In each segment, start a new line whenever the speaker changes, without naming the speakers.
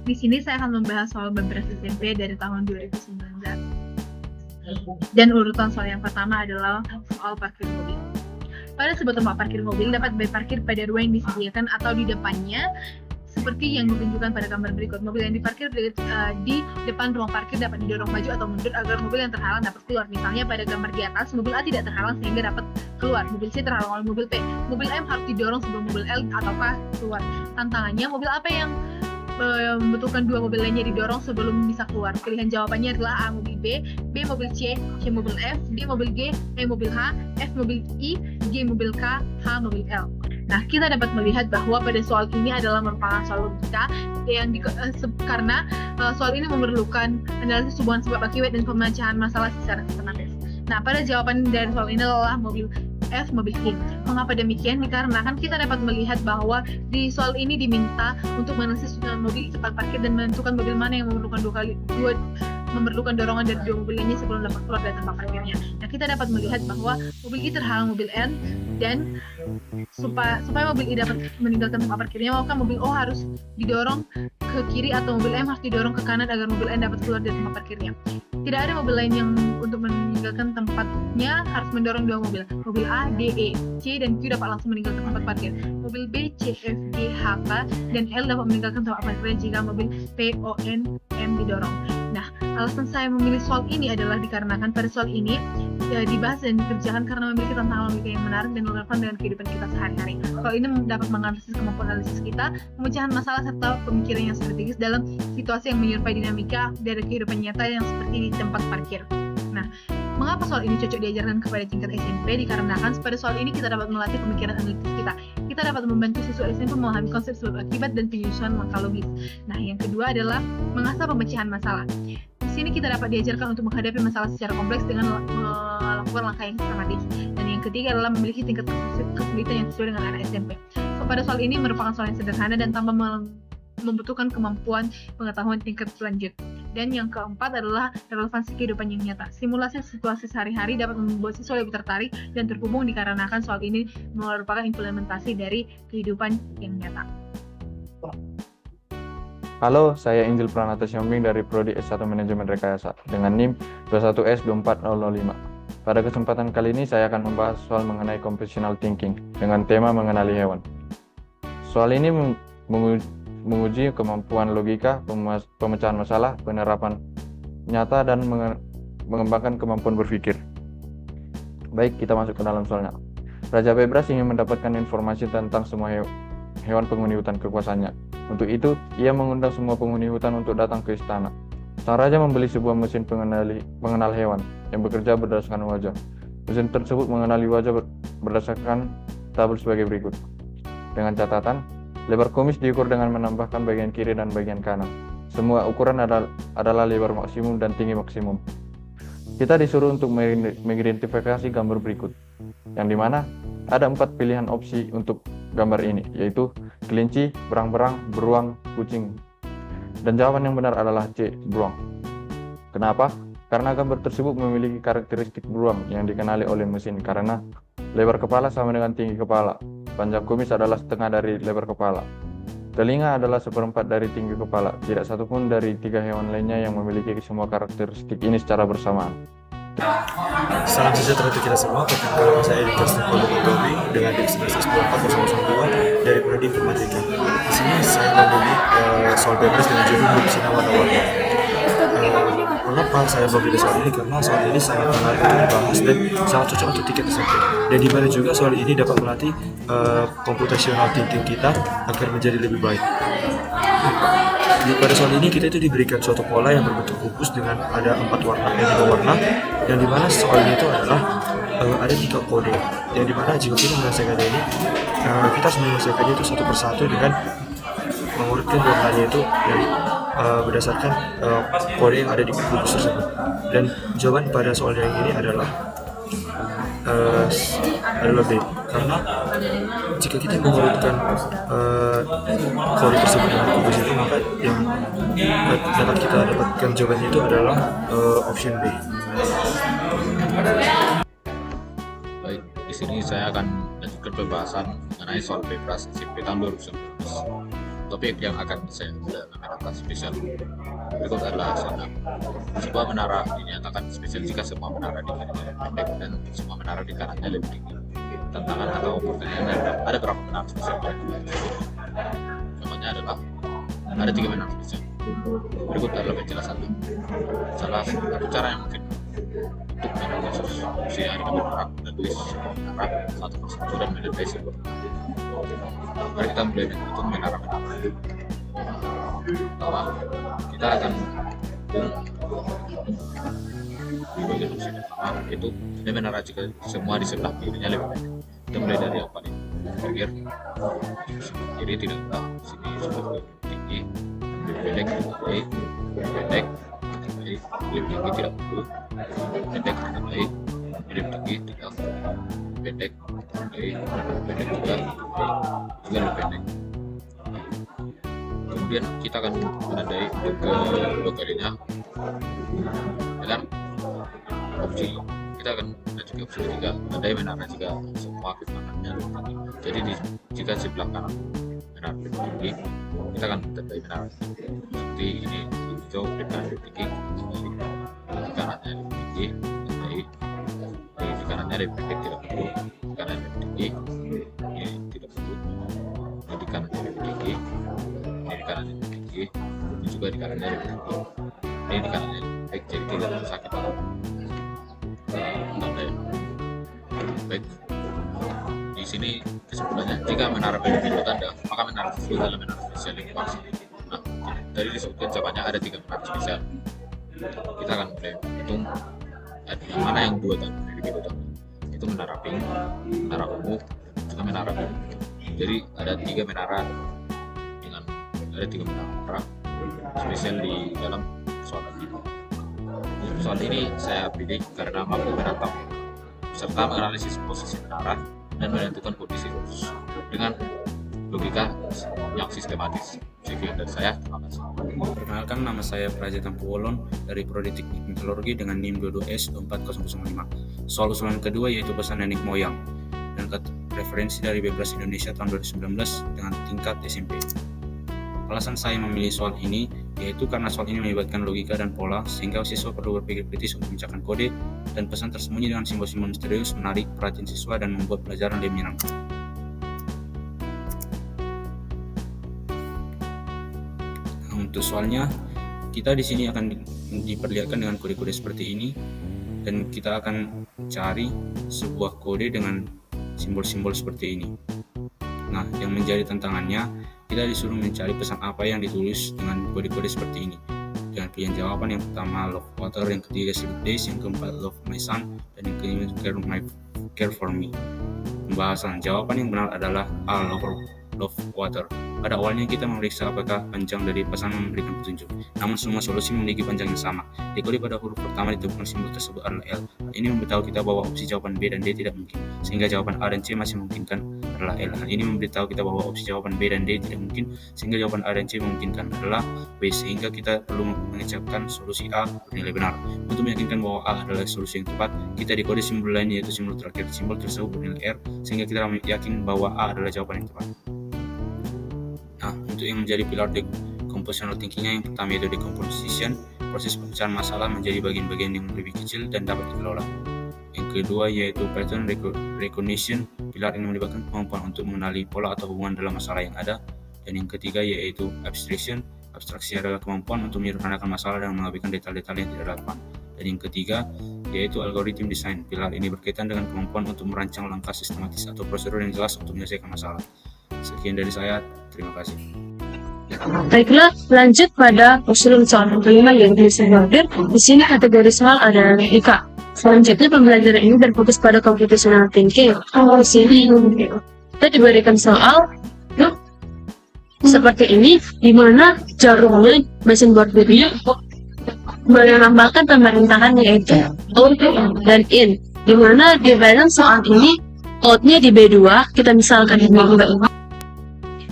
Di sini saya akan membahas soal Bebras SMP dari tahun 2019. Dan urutan soal yang pertama adalah soal parkir mobil. Pada sebuah tempat parkir mobil dapat berparkir pada ruang yang disediakan atau di depannya, seperti yang ditunjukkan pada gambar berikut. Mobil yang diparkir di depan ruang parkir dapat didorong maju atau mundur agar mobil yang terhalang dapat keluar. Misalnya pada gambar di atas, mobil A tidak terhalang sehingga dapat keluar. Mobil C terhalang oleh mobil P. Mobil M harus didorong sebelum mobil L ataukah keluar. Tantangannya, mobil apa yang membutuhkan dua mobil lainnya didorong sebelum bisa keluar? Pilihan jawabannya adalah A mobil B, B mobil C mobil F, D mobil G, E mobil H, F mobil I, G mobil K, H mobil L. Nah, kita dapat melihat bahwa pada soal ini adalah merupakan soal logika yang karena soal ini memerlukan analisis hubungan sebab akibat dan pemecahan masalah secara sistematis. Nah, pada jawaban dari soal ini adalah mobil F, mobil I. Mengapa demikian? Dikarenakan kita dapat melihat bahwa di soal ini diminta untuk menganalisis mobil tempat parkir dan menentukan mobil mana yang memerlukan dorongan dari dua mobil lainnya sebelum dapat keluar dari tempat parkirnya. Nah, kita dapat melihat bahwa mobil I terhalang mobil N, dan supaya mobil I dapat meninggalkan tempat parkirnya, maka mobil O harus didorong ke kiri atau mobil M harus didorong ke kanan agar mobil N dapat keluar dari tempat parkirnya. Tidak ada mobil lain yang untuk meninggalkan tempatnya harus mendorong dua mobil. Mobil A, D, E, C, dan Q dapat langsung meninggalkan tempat parkir. Mobil B, C, F, G, H, K, dan L dapat meninggalkan tempat parkirnya jika mobil P, O, N, M didorong. Nah, alasan saya memilih soal ini adalah dikarenakan pada soal ini dibahas dan dikerjakan karena memiliki tantangan logika yang menarik dan relevan dengan kehidupan kita sehari-hari. Soal ini dapat menganalisis kemampuan analisis kita, pemecahan masalah, serta pemikiran yang strategis dalam situasi yang menyerupai dinamika dari kehidupan nyata yang seperti di tempat parkir. Nah, mengapa soal ini cocok diajarkan kepada tingkat SMP? Dikarenakan pada soal ini kita dapat melatih pemikiran analitis kita. Kita dapat membantu siswa SMP memahami konsep sebab akibat dan penyusunan langkah logis. Nah, yang kedua adalah mengasah pemecahan masalah. Di sini kita dapat diajarkan untuk menghadapi masalah secara kompleks dengan melakukan langkah yang sistematis. Dan yang ketiga adalah memiliki tingkat kesulitan yang sesuai dengan anak SMP. Pada soal ini merupakan soal yang sederhana dan tanpa membutuhkan kemampuan pengetahuan tingkat lanjut. Dan yang keempat adalah relevansi kehidupan yang nyata. Simulasi situasi sehari-hari dapat membuat siswa lebih tertarik dan terhubung dikarenakan soal ini merupakan implementasi dari kehidupan yang nyata.
Halo, saya Injil Pranata Siombing dari Prodi S1 Manajemen Rekayasa dengan NIM 21S24005. Pada kesempatan kali ini saya akan membahas soal mengenai computational thinking dengan tema mengenali hewan. Soal ini menguji kemampuan logika, pemecahan masalah, penerapan nyata, dan mengembangkan kemampuan berpikir. Baik, kita masuk ke dalam soalnya. Raja Bebras ingin mendapatkan informasi tentang semua hewan penghuni hutan kekuasaannya. Untuk itu, ia mengundang semua penghuni hutan untuk datang ke istana. Sang raja membeli sebuah mesin pengenal hewan yang bekerja berdasarkan wajah. Mesin tersebut mengenali wajah berdasarkan tabel sebagai berikut. Dengan catatan, lebar kumis diukur dengan menambahkan bagian kiri dan bagian kanan. Semua ukuran adalah lebar maksimum dan tinggi maksimum. Kita disuruh untuk mengidentifikasi gambar berikut, yang dimana ada 4 pilihan opsi untuk gambar ini, yaitu kelinci, berang-berang, beruang, kucing. Dan jawaban yang benar adalah C, beruang. Kenapa? Karena gambar tersebut memiliki karakteristik beruang yang dikenali oleh mesin, karena lebar kepala sama dengan tinggi kepala. Panjang kumis adalah setengah dari lebar kepala. Telinga adalah seperempat dari tinggi kepala. Tidak satupun dari 3 hewan lainnya yang memiliki semua karakteristik ini secara bersamaan.
Salam sejahtera untuk kita semua. Perkenalkan, saya Editor Stefano Botobi dengan NIM 1904002 dari Prodi Informatika. Di sini saya membeli soal bebas dengan judul Bersinar Warna-Warni. Mengapa saya memilih soal ini? Karena soal ini sangat menarik untuk dibahas dan sangat cocok untuk tingkat SMP. Dan di mana juga soal ini dapat melatih computational thinking kita agar menjadi lebih baik. Pada soal ini kita itu diberikan suatu pola yang berbentuk kubus dengan ada 4 warna, 3 warna, yang dimana soal ini itu adalah ada 3 kode, yang dimana jika kita menyelesaikannya ini kita harus menyelesaikannya itu satu persatu dengan mengurutkan warnanya itu dari berdasarkan kode yang ada di kubus tersebut. Dan jawaban pada soal yang ini adalah B, karena jika kita mengurutkan kode tersebut dengan kubus itu, maka yang dapat kita dapatkan jawabannya itu adalah option B.
Baik, di sini saya akan lanjutkan pembahasan mengenai soal Bebras SMP tahun 2019. topik yang akan saya menarakan spesial berikut adalah sebuah menara dinyatakan spesial jika semua menara di kirinya pendek dan semua menara di kanannya lebih tinggi. Tantangan atau pertanyaan ada berapa menara spesial? Contohnya adalah ada 3 menara spesial. Berikut adalah penjelasannya. Salah satu cara yang mungkin untuk menentukan solusi ada menara menulis menara satu persatu dan mendetai sebuah. Mari kita mulai menghitung menara-menara. Pertama, kita akan di bagian opsi pertama itu ada menara jika semua di sebelah kirinya lebih pendek. Kita mulai dari yang paling pinggir, sebelah kiri tidak rendah, sini sebelah tinggi, lebih pendek, lebih pendek, lebih tinggi tidak perlu, pendek tidak baik, lebih tinggi tidak, pendek, pendek juga lebih pendek. Kemudian kita akan menandai untuk kedua kalinya dengan opsi kita akan lanjut opsi ketiga, menandai menara jika semua ke kanannya lebih tinggi. Jadi jika sebelah kanan menara lebih tinggi, kita akan menandai menara seperti ini, hijau depan lebih tinggi, di kanannya lebih tinggi, di kanannya lebih pendek tidak perlu, di kanan lebih tinggi, ini tidak perlu, di kanannya lebih tinggi, di kanan lebih tinggi, ini juga di kanannya lebih tinggi, ini di kanannya lebih baik, jadi tidak sakit tanda baik. Di sini kesimpulannya, jika menara pendek itu tanda, maka menara tersebut adalah menara spesial yang maksud. Nah, tadi disebutkan jawabannya ada 3 menara spesial. Kita akan mulai hitung mana yang 2 tanda dari itu tanda. Itu menara pink, menara ungu, juga menara biru. Jadi ada 3 menara dengan ada 3 menara spesial di dalam persoalan ini. Soal ini saya pilih karena mampu menatap serta menganalisis posisi menara dan menentukan kondisi khusus dengan logika yang sistematis. Sekian dari saya, terima kasih.
Perkenalkan, nama saya Praja Tampuwolon dari Prodi Teknik Metalurgi dengan NIM 22S24005. Soal usulan kedua yaitu pesan nenek moyang dan referensi dari Bebras Indonesia tahun 2019 dengan tingkat SMP. Alasan saya memilih soal ini yaitu karena soal ini melibatkan logika dan pola sehingga siswa perlu berpikir kritis untuk memecahkan kode dan pesan tersembunyi dengan simbol-simbol misterius menarik perhatian siswa dan membuat pelajaran lebih menyenangkan. Untuk soalnya, kita di sini akan diperlihatkan dengan kode-kode seperti ini dan kita akan cari sebuah kode dengan simbol-simbol seperti ini. Nah, yang menjadi tantangannya, kita disuruh mencari pesan apa yang ditulis dengan kode-kode seperti ini. Dengan pilihan jawaban yang pertama love water, yang ketiga sleep days, yang keempat love my son, dan yang kelima care for me. Pembahasan jawaban yang benar adalah A, love water. Pada awalnya kita memeriksa apakah panjang dari pesan memberikan petunjuk. Namun semua solusi memiliki panjang yang sama. Di kode pada huruf pertama ditemukan simbol tersebut adalah L. Hal ini memberitahu kita bahwa opsi jawaban B dan D tidak mungkin, sehingga jawaban A dan C masih memungkinkan adalah L. Hal ini memberitahu kita bahwa opsi jawaban B dan D tidak mungkin, sehingga jawaban A dan C memungkinkan adalah B, sehingga kita perlu mengucapkan solusi A bernilai benar. Untuk meyakinkan bahwa A adalah solusi yang tepat, kita dikode simbol lain yaitu simbol terakhir. Simbol tersebut bernilai R, sehingga kita yakin bahwa A adalah jawaban yang tepat. Nah, untuk yang menjadi pilar decompositional thinking-nya, yang pertama yaitu decomposition, proses pemecahan masalah menjadi bagian-bagian yang lebih kecil dan dapat dikelola. Yang kedua yaitu pattern recognition, pilar ini melibatkan kemampuan untuk mengenali pola atau hubungan dalam masalah yang ada. Dan yang ketiga yaitu abstraction, abstraksi adalah kemampuan untuk menyederhanakan masalah dan mengabaikan detail-detail yang tidak relevan. Dan yang ketiga yaitu algorithm design, pilar ini berkaitan dengan kemampuan untuk merancang langkah sistematis atau prosedur yang jelas untuk menyelesaikan masalah. Sekian dari saya, terima kasih.
Baiklah, lanjut pada usulan soal kelima yaitu border. Di sini kategori soal ada logika. Selanjutnya pembelajaran ini berfokus pada computational thinking. Di sini kita diberikan soal seperti ini, di mana jarumnya mesin bordernya melambangkan pemerintahan yaitu out dan in. Di mana di dalam soal ini outnya di B2, kita misalkan di B2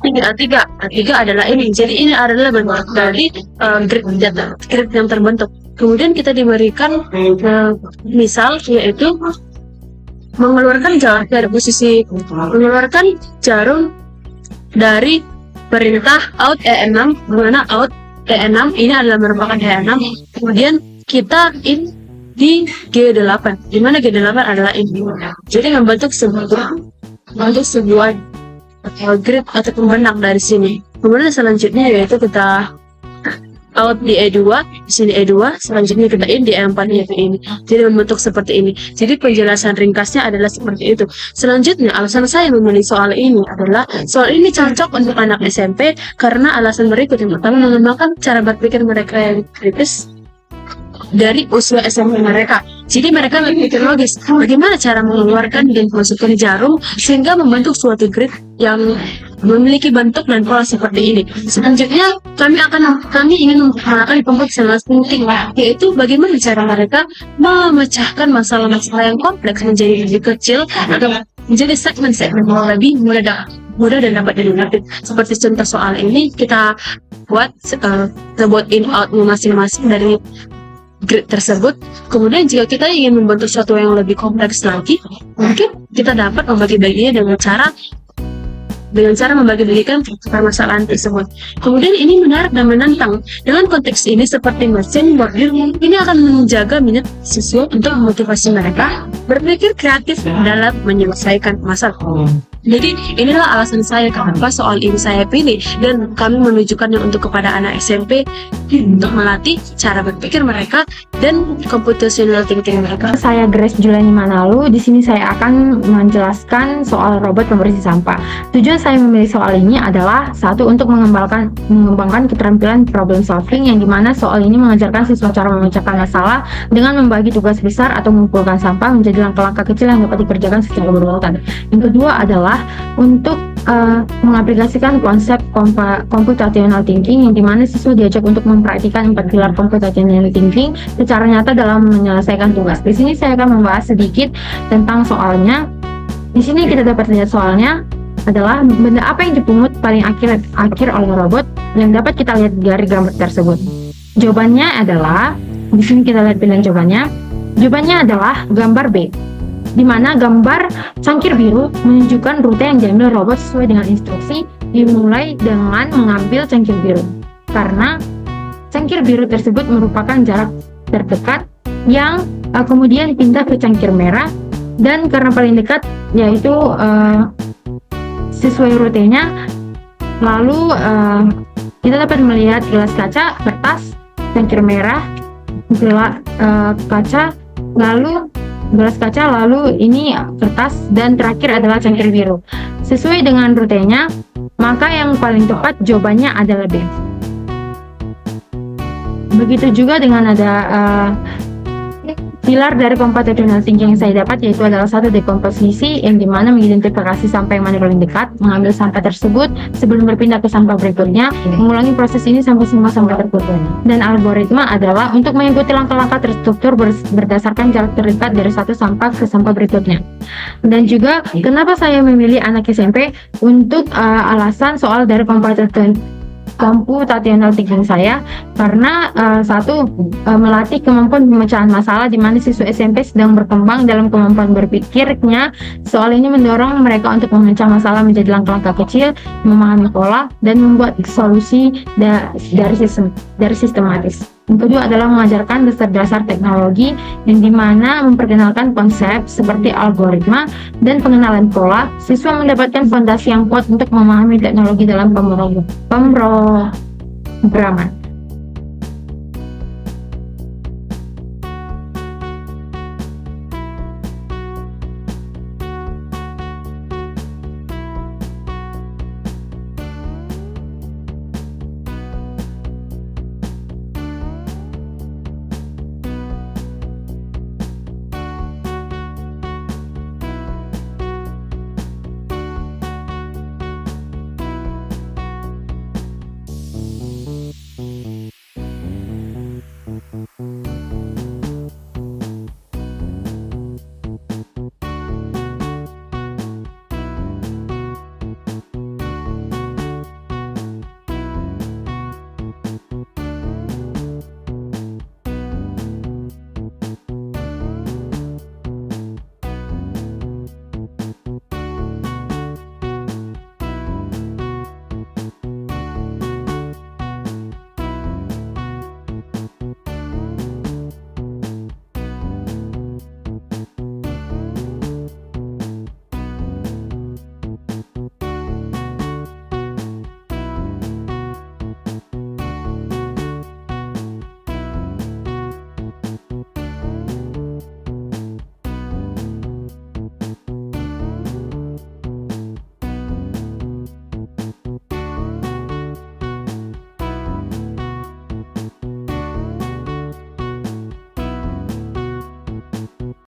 A3 adalah ini. Jadi ini adalah bentuk dari grid yang terbentuk. Kemudian kita diberikan misal yaitu mengeluarkan jarum dari posisi mengeluarkan jarum dari perintah out E6, dimana out E6 ini adalah merupakan E6. Kemudian kita in di G8, dimana G8 adalah in. Jadi membentuk sebuah grid atau pembentak dari sini. Kemudian selanjutnya yaitu kita out di E2, di sini E2, selanjutnya kita in di E4 yaitu ini. Jadi membentuk seperti ini. Jadi penjelasan ringkasnya adalah seperti itu. Selanjutnya alasan saya memilih soal ini adalah soal ini cocok untuk anak SMP karena alasan berikut. Yang pertama, mengembangkan cara berpikir mereka yang kritis dari usia SMP mereka. Jadi mereka berpikir logis, bagaimana cara mengeluarkan dan memasukkan jarum sehingga membentuk suatu grid yang memiliki bentuk dan pola seperti ini. Selanjutnya kami ingin memperkenalkan di computational thinking, yaitu bagaimana cara mereka memecahkan masalah-masalah yang kompleks menjadi lebih kecil atau menjadi segmen-segmen yang lebih mudah dan dapat dimengerti. Seperti contoh soal ini kita buat in out masing-masing dari grid tersebut. Kemudian jika kita ingin membentuk sesuatu yang lebih kompleks lagi, mungkin kita dapat membagi-baginya dengan cara membagi-bagikan permasalahan tersebut. Kemudian ini menarik dan menantang. Dengan konteks ini seperti mesin bordir, ini akan menjaga minat siswa untuk memotivasi mereka berpikir kreatif dalam menyelesaikan masalah. Jadi inilah alasan saya kenapa soal ini saya pilih, dan kami menunjukkannya untuk kepada anak SMP untuk melatih cara berpikir mereka dan computational thinking mereka.
Saya Grace Juliani Manalu. Di sini saya akan menjelaskan soal robot pembersih sampah. Tujuan saya memilih soal ini adalah satu, untuk mengembangkan keterampilan problem solving, yang dimana soal ini mengajarkan siswa cara memecahkan masalah dengan membagi tugas besar atau mengumpulkan sampah menjadi langkah-langkah kecil yang dapat dikerjakan secara berurutan. Yang kedua adalah untuk mengaplikasikan konsep computational thinking, yang dimana siswa diajak untuk mempraktikkan 4 pilar computational thinking secara nyata dalam menyelesaikan tugas. Di sini saya akan membahas sedikit tentang soalnya. Di sini kita dapat lihat soalnya adalah benda apa yang dipungut paling akhir oleh robot, yang dapat kita lihat dari gambar tersebut. Jawabannya adalah, di sini kita lihat pilihan jawabannya. Jawabannya adalah gambar B, di mana gambar cangkir biru menunjukkan rute yang diambil robot sesuai dengan instruksi, dimulai dengan mengambil cangkir biru. Karena cangkir biru tersebut merupakan jarak terdekat yang kemudian pindah ke cangkir merah, dan karena paling dekat yaitu sesuai rutenya. Lalu kita dapat melihat gelas kaca, kertas, cangkir merah, kaca, lalu gelas kaca, lalu ini kertas, dan terakhir adalah cangkir biru. Sesuai dengan rutenya, maka yang paling tepat jawabannya adalah B. Begitu juga dengan ada pilar dari computational thinking yang saya dapat, yaitu adalah satu, dekomposisi, yang dimana mengidentifikasi sampah yang mana paling dekat, mengambil sampah tersebut sebelum berpindah ke sampah berikutnya, mengulangi proses ini sampai semua sampah terkumpul. Dan algoritma adalah untuk mengikuti langkah-langkah terstruktur berdasarkan jarak terdekat dari satu sampah ke sampah berikutnya. Dan juga kenapa saya memilih anak SMP untuk alasan soal dari computational thinking saya, karena satu, melatih kemampuan pemecahan masalah, di mana siswa SMP sedang berkembang dalam kemampuan berpikirnya. Soal ini mendorong mereka untuk memecah masalah menjadi langkah-langkah kecil, memahami pola, dan membuat solusi dari sistematis. Yang kedua adalah mengajarkan dasar-dasar teknologi, yang dimana memperkenalkan konsep seperti algoritma dan pengenalan pola. Siswa mendapatkan fondasi yang kuat untuk memahami teknologi dalam pemrograman.